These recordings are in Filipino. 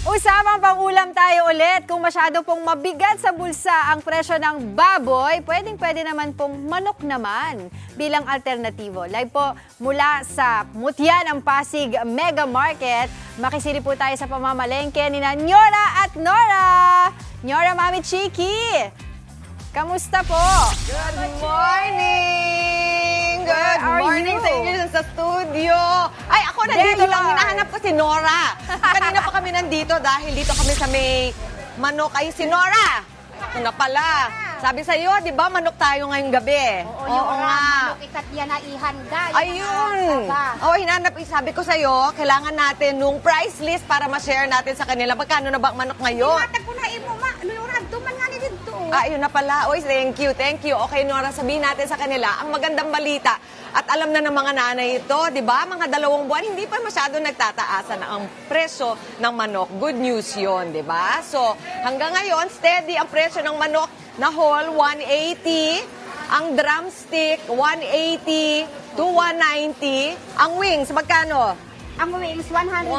Usapang pangulam tayo ulit. Kung masyado pong mabigat sa bulsa ang presyo ng baboy, pwedeng-pwede naman pong manok naman bilang alternatibo. Live po mula sa Mutyan, ang Pasig Mega Market. Makisili po tayo sa pamamalengke ni Nyora at Nora. Nyora, Mami Chiki, kamusta po? Good morning! Good Where are morning you? sa inyo sa studio. Ay, ako nandito There you lang. are. Hinahanap ko si Nora. Kanina pa kami nandito dahil dito kami sa may manok. Ay, si Nora! Ako na pala. Sabi sa'yo, di ba, manok tayo ngayong gabi? Oo, manok ikat yan na ihanda. Ayun! Oo, hinanap. Sabi ko sa'yo, kailangan natin nung price list para ma-share natin sa kanila. Magkano na ba ang manok ngayon? Matag ko na imo, ma. Lurad, duman nga ni dito. Ayun na pala. Oy, thank you, thank you. Okay, Nora, sabihin natin sa kanila ang magandang balita. At alam na ng mga nanay ito, di ba? Mga 2 buwan, hindi pa masyado nagtataasan ang presyo ng manok. Good news yon, di ba? So, hanggang ngayon, steady ang presyo ng manok na whole, 180. Ang drumstick, 180 to 190. Ang wings, magkano? Ang wings, 190.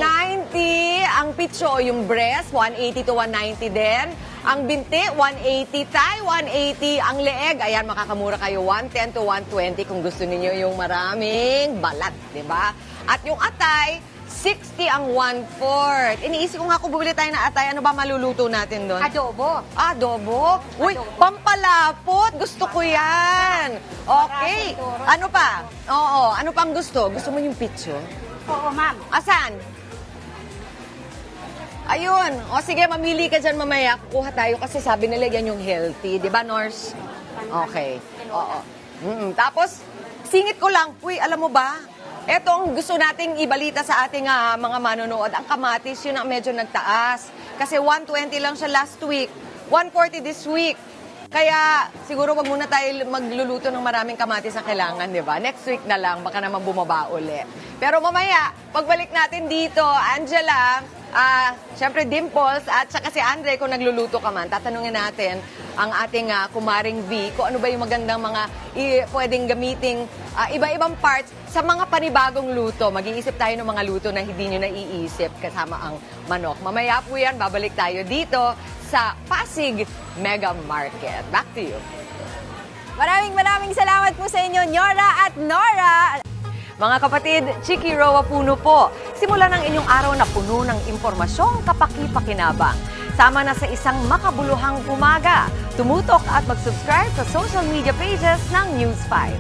190. Ang pitso, yung breast, 180 to 190 din. Ang binti, 180. Thigh, 180. Ang leeg, ayan, makakamura kayo, 110 to 120 kung gusto niyo yung maraming balat, di ba? At yung atay, 60 ang 1/4. Iniisip ko nga kung bumili tayo ng atay, ano ba maluluto natin doon? Adobo. Adobo? Uy, Adobo. pampalapot. Gusto ko yan. Okay. Marasong Ano pa? Oo. Ano pang gusto? Gusto mo yung pitso? Oo, ma'am. Asan? Ayun. O sige, mamili ka dyan mamaya. Kukuha tayo kasi sabi nila yan yung healthy. Di ba, Nors? Okay. Oo. Tapos, singit ko lang. Uy, alam mo ba? Ito ang gusto nating ibalita sa ating mga manonood. Ang kamatis, yun ang medyo nagtaas. Kasi 120 lang siya last week. 140 this week. Kaya siguro wag muna tayo magluluto ng maraming kamatis na kailangan, di ba? Next week na lang, baka naman bumaba uli. Pero mamaya, pagbalik natin dito, Angela, syempre Dimples, at saka si Andre, kung nagluluto ka man, tatanungin natin ang ating kumaring V, kung ano ba yung magandang mga pwedeng gamiting iba-ibang parts sa mga panibagong luto. Mag-iisip tayo ng mga luto na hindi nyo naiisip kasama ang manok. Mamaya po yan, babalik tayo dito sa Pasig Mega Market. Back to you. Maraming salamat po sa inyo, Nyora at Nora. Mga kapatid, Chiki Roa Puno po. Simulan ang inyong araw na puno ng impormasyong kapaki-pakinabang. Sama na sa isang makabuluhang umaga. Tumutok at mag-subscribe sa social media pages ng News 5.